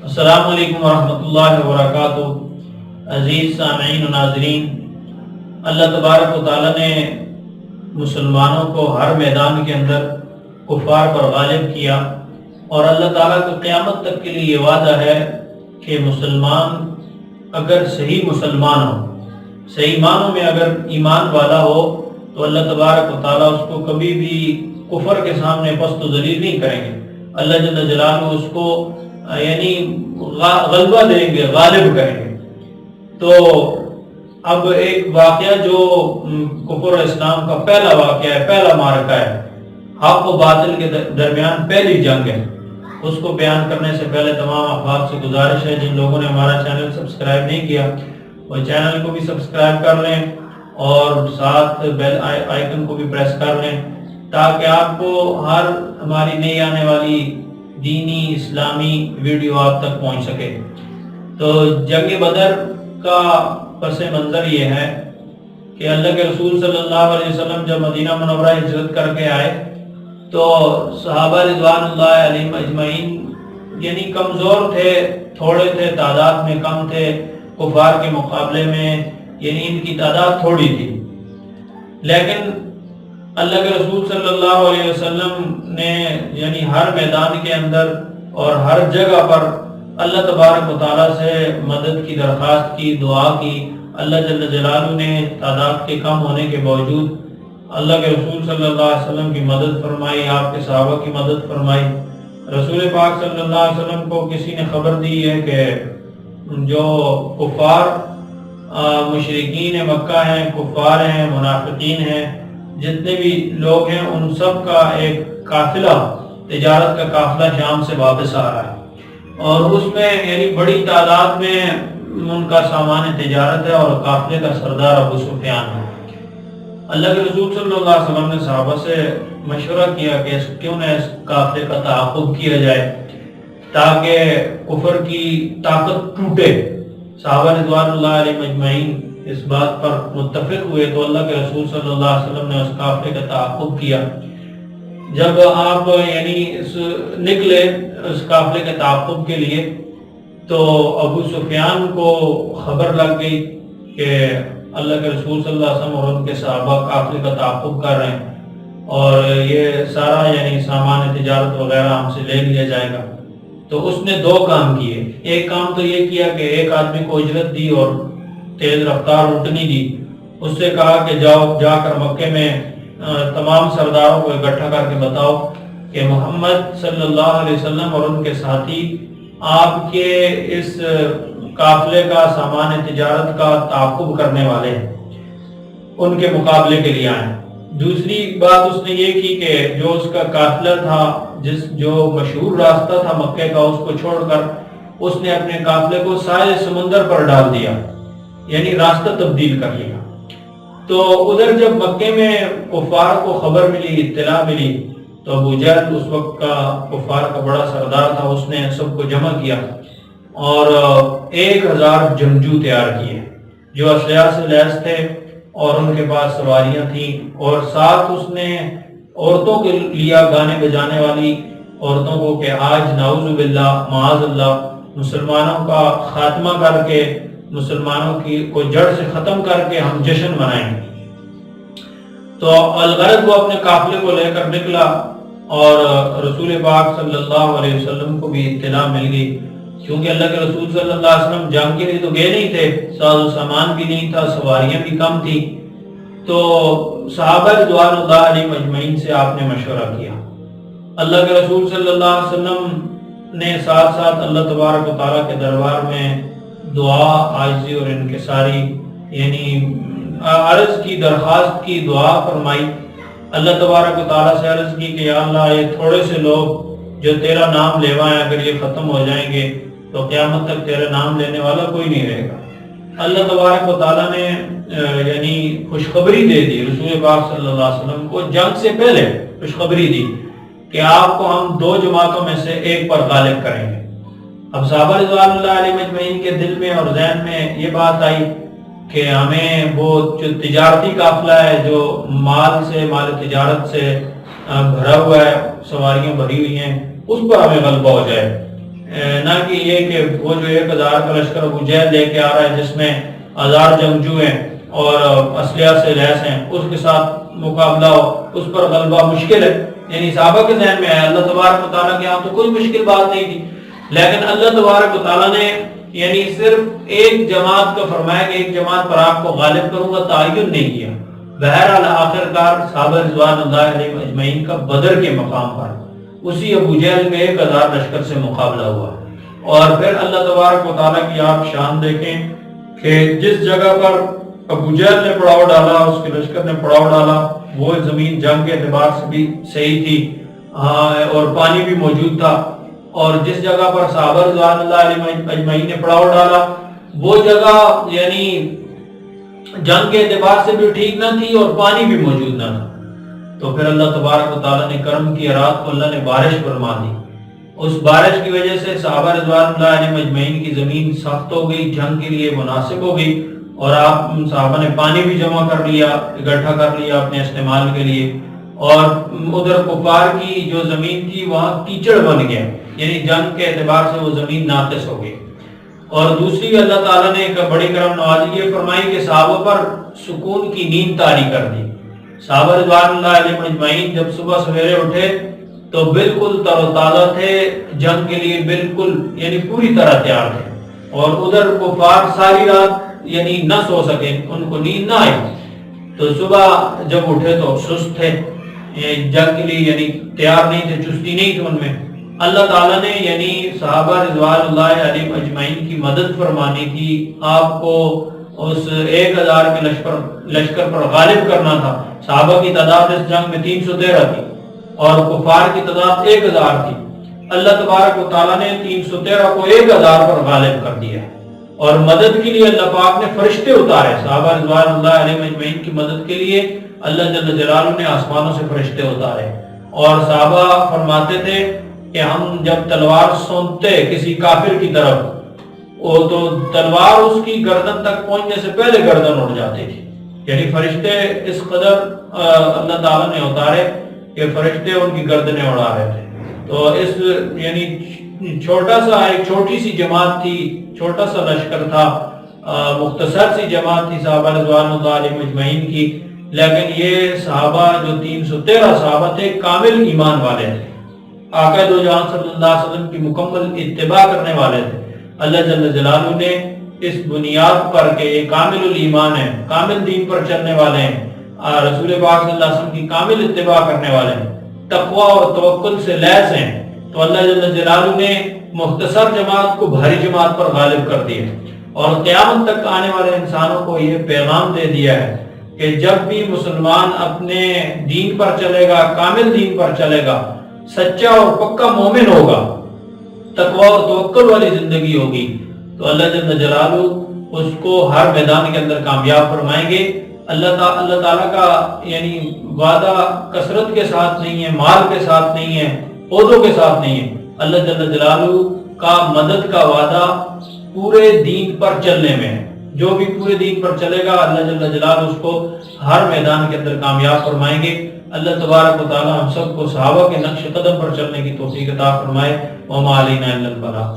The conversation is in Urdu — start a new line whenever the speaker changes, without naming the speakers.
السلام علیکم ورحمۃ اللہ وبرکاتہ۔ عزیز سامعین و ناظرین، اللہ تبارک و تعالیٰ نے مسلمانوں کو ہر میدان کے اندر کفار پر غالب کیا، اور اللہ تعالیٰ کا قیامت تک کے لیے یہ وعدہ ہے کہ مسلمان اگر صحیح مسلمان ہو، صحیح معنوں میں اگر ایمان والا ہو، تو اللہ تبارک و تعالیٰ اس کو کبھی بھی کفر کے سامنے پست و ذلیل نہیں کریں گے۔ اللہ جل جلالہ اس کو یعنی غلبہ دیں گے، غالب کریں گے۔ تو اب ایک واقعہ جو کفر و اسلام کا پہلا واقعہ ہے، پہلا معرکہ ہے، حق و باطل کے درمیان پہلی جنگ ہے، اس کو بیان کرنے سے پہلے تمام احباب سے گزارش ہے جن لوگوں نے ہمارا چینل سبسکرائب نہیں کیا وہ چینل کو بھی سبسکرائب کر لیں اور ساتھ بیل آئیکن کو بھی پریس کر لیں، تاکہ آپ کو ہر ہماری نئی آنے والی دینی اسلامی ویڈیو آپ تک پہنچ سکے۔ تو جنگ بدر کا پس منظر یہ ہے کہ اللہ کے رسول صلی اللہ علیہ وسلم جب مدینہ منورہ ہجرت کر کے آئے تو صحابہ رضوان اللہ علیہم اجمعین یعنی کمزور تھے، تھوڑے تھے، تعداد میں کم تھے، کفار کے مقابلے میں یعنی ان کی تعداد تھوڑی تھی، لیکن اللہ کے رسول صلی اللہ علیہ وسلم نے یعنی ہر میدان کے اندر اور ہر جگہ پر اللہ تبارک و تعالیٰ سے مدد کی درخواست کی، دعا کی۔ اللہ جل جلالہ نے تعداد کے کم ہونے کے باوجود اللہ کے رسول صلی اللہ علیہ وسلم کی مدد فرمائی، آپ کے صحابہ کی مدد فرمائی۔ رسول پاک صلی اللہ علیہ وسلم کو کسی نے خبر دی ہے کہ جو کفار مشرکین مکہ ہیں، کفار ہیں، منافقین ہیں، جتنے بھی لوگ ہیں، ان سب کا ایک قافلہ، تجارت کا قافلہ شام سے واپس آ رہا ہے، اور اس میں یعنی بڑی تعداد میں ان کا سامان تجارت ہے، اور قافلے کا سردار ابو سفیان ہے۔ اللہ کے رسول صلی اللہ علیہ وسلم نے صحابہ سے مشورہ کیا کہ کیوں نہ اس قافلے کا تعاقب کیا جائے تاکہ کفر کی طاقت ٹوٹے۔ صحابہ رضوان اللہ علیہ مجمعین اس بات پر متفق ہوئے تو اللہ کے رسول صلی اللہ علیہ وسلم نے اس قافلے کا تعاقب کیا۔ جب آپ یعنی نکلے اس قافلے کے تعاقب کے لیے تو ابو سفیان کو خبر لگ گئی کہ اللہ کے رسول صلی اللہ علیہ وسلم اور ان کے صحابہ قافلے کا تعاقب کر رہے ہیں، اور یہ سارا یعنی سامان تجارت وغیرہ ہم سے لے لیا جائے گا۔ تو اس نے دو کام کیے۔ ایک کام تو یہ کیا کہ ایک آدمی کو اجرت دی اور تیز رفتار اونٹنی دی، اس سے کہا کہ جاؤ، جا کر مکے میں تمام سرداروں کو اکٹھا کر کے بتاؤ کہ محمد صلی اللہ علیہ وسلم اور ان کے ساتھی آپ کے اس قافلے کا، سامان تجارت کا تعاقب کرنے والے ہیں، ان کے مقابلے کے لیے آئیں۔ دوسری بات اس نے یہ کی کہ جو اس کا قافلہ تھا، جو مشہور راستہ تھا مکے کا، اس کو چھوڑ کر اس نے اپنے قافلے کو ساحل سمندر پر ڈال دیا، یعنی راستہ تبدیل کر لیا۔ تو ادھر جب مکے میں کفار کو خبر ملی، اطلاع ملی، تو ابو جہل اس وقت کا کفار کا بڑا سردار تھا، اس نے سب کو جمع کیا اور 1000 جنگجو تیار کیے جو اسلحہ سے لیس تھے اور ان کے پاس سواریاں تھیں، اور ساتھ اس نے عورتوں کے لیا گانے بجانے والی عورتوں کو کہ آج نعوذ باللہ، معاذ اللہ، مسلمانوں کا خاتمہ کر کے، مسلمانوں کی کو جڑ سے ختم کر کے ہم جشن منائیں گے۔ تو الغرض وہ اپنے قافلے کو لے کر نکلا، اور رسول پاک صلی اللہ علیہ وسلم کو بھی اطلاع مل گئی، کیونکہ اللہ کے رسول صلی اللہ علیہ وسلم جنگ کے لیے تو گئے نہیں تھے، ساز و سامان بھی نہیں تھا، سواریاں بھی کم تھی۔ تو صحابہ رضوان اللہ علیہ مجمعین سے آپ نے مشورہ کیا۔ اللہ کے رسول صلی اللہ علیہ وسلم نے ساتھ ساتھ اللہ تبارک و تعالیٰ کے دربار میں دعا، عاجزی اور انکساری یعنی عرض کی، درخواست کی، دعا فرمائی۔ اللہ تبارک و تعالیٰ سے عرض کی کہ یا اللہ، یہ تھوڑے سے لوگ جو تیرا نام لیوائیں اگر یہ ختم ہو جائیں گے تو قیامت تک تیرا نام لینے والا کوئی نہیں رہے گا۔ اللہ تبارک و تعالیٰ نے یعنی خوشخبری دے دی رسول پاک صلی اللہ علیہ وسلم کو، جنگ سے پہلے خوشخبری دی کہ آپ کو ہم 2 جماعتوں میں سے ایک پر غالب کریں گے۔ اب صحابہ رضوان اللہ علیہ مجمعین کے دل میں اور ذہن میں یہ بات آئی کہ ہمیں وہ جو تجارتی قافلہ ہے، جو مال تجارت سے بھرا ہوا ہے، سواریاں بھری ہوئی ہیں، اس پر ہمیں غلبہ ہو جائے۔ نہ کہ یہ کہ وہ جو 1000 کا لشکر ابو جہل لے کے آ رہا ہے جس میں 1000 جنگجو ہیں اور اسلحہ سے لیس ہیں، اس کے ساتھ مقابلہ ہو، اس پر غلبہ مشکل ہے. یعنی صحابہ کے ذہن میں ہے، اللہ تبارک و تعالیٰ کے ہاں تو کوئی مشکل بات نہیں تھی، لیکن اللہ تبارک و تعالیٰ نے یعنی صرف ایک جماعت کا فرمایا کہ ایک جماعت پر آپ کو غالب کروں گا، تعین نہیں کیا. بہرحال آخر کار صحابہ رضوان اللہ علیہ اجمعین کا بدر کے مقام پر اسی ابو جہل میں 1000 لشکر سے مقابلہ ہوا. اور پھر اللہ تبارک و تعالیٰ کی آپ شان دیکھیں کہ جس جگہ پر ابو جہل نے پڑاؤ ڈالا، اس کے لشکر نے پڑاؤ ڈالا، وہ زمین جنگ کے اعتبار سے بھی صحیح تھی اور پانی بھی موجود تھا. اور جس جگہ پر صحابہ رضوان اللہ علیہ اجمعین نے پڑاؤ ڈالا وہ جگہ یعنی جنگ کے اعتبار سے بھی ٹھیک نہ تھی اور پانی بھی موجود نہ تھا. تو پھر اللہ تبارک و تعالیٰ نے کرم کی، رات کو اللہ نے بارش فرما دی. اس بارش کی وجہ سے صحابہ رضوان اللہ علیہ اجمعین کی زمین سخت ہو گئی، جنگ کے لیے مناسب ہو گئی، اور آپ صحابہ نے پانی بھی جمع کر لیا، اکٹھا کر لیا اپنے استعمال کے لیے. اور ادھر کفار کی جو زمین تھی وہاں کیچڑ بن گیا، یعنی جنگ کے اعتبار سے وہ زمین ناقص ہو گئی. اور دوسری اللہ تعالیٰ نے ایک بڑی کرم نوازی یہ فرمائی کہ صحابہ پر سکون کی نیند طاری کر دی. صحابہ رضوان اللہ علیہ اجمعین جب صبح سویرے اٹھے تو بالکل تر و تازہ تھے، جنگ کے لیے بالکل یعنی پوری طرح تیار تھے. اور ادھر کفار ساری رات یعنی نہ سو سکے، ان کو نیند نہ آئی، تو صبح جب اٹھے تو سست تھے، جنگ کے لیے یعنی تیار نہیں تھے، چستی نہیں تھی ان میں. اللہ تعالیٰ نے یعنی صحابہ رضوان اللہ علیہ اجمعین کی مدد فرمانی تھی، آپ کو اس 1000 کے لشکر پر غالب کرنا تھا. صحابہ کی تعداد اس جنگ میں 313 تھی اور کفار کی تعداد 1000 تھی. اللہ تبارک و تعالیٰ نے 313 کو 1000 پر غالب کر دیا. اور مدد کے لیے اللہ پاک نے فرشتے اتارے، صحابہ رضوان اللہ علیہ اجمعین کی مدد کے لیے اللہ جل جلالہ نے آسمانوں سے فرشتے اتارے. اور صحابہ فرماتے تھے کہ ہم جب تلوار سونتے کسی کافر کی طرف تو تلوار اس کی گردن تک پہنچنے سے پہلے گردن اڑ جاتی تھی. یعنی فرشتے اس قدر اللہ تعالیٰ نے اتارے کہ فرشتے ان کی گردنیں اڑا رہے تھے. تو اس یعنی چھوٹا سا ایک چھوٹی سی جماعت تھی، چھوٹا سا لشکر تھا، مختصر سی جماعت تھی صحابہ رضوان اللہ علیہ اجمعین کی، لیکن یہ صحابہ جو 313 صحابہ تھے کامل ایمان والے تھے، آقا دو جہاں صلی اللہ علیہ وسلم کی مکمل اتباع کرنے والے تھے. اللہ جل جلالہ نے اس بنیاد پر کہ یہ کامل الایمان ہے، کامل دین پر چلنے والے ہیں، رسول پاک صلی اللہ علیہ وسلم کی کامل اتباع کرنے والے ہیں، تقوی اور توکل سے لیس ہیں، تو اللہ جل جلالہ نے مختصر جماعت کو بھاری جماعت پر غالب کر دیا. اور قیامت تک آنے والے انسانوں کو یہ پیغام دے دیا ہے کہ جب بھی مسلمان اپنے دین پر چلے گا، کامل دین پر چلے گا، سچا اور پکا مومن ہوگا، تقوی اور توکل والی زندگی ہوگی، تو اللہ جل جلالہ اس کو ہر میدان کے اندر کامیاب فرمائیں گے. اللہ تعالیٰ کا یعنی وعدہ کثرت کے ساتھ نہیں ہے، مال کے ساتھ نہیں ہے، عہدوں کے ساتھ نہیں ہے. اللہ جل جلالہ کا مدد کا وعدہ پورے دین پر چلنے میں ہے. جو بھی پورے دین پر چلے گا اللہ جل جلالہ اس کو ہر میدان کے اندر کامیاب فرمائیں گے. اللہ تبارک و تعالی ہم سب کو صحابہ کے نقش قدم پر چلنے کی توفیق عطا فرمائے. وما علینا الا البلاغ.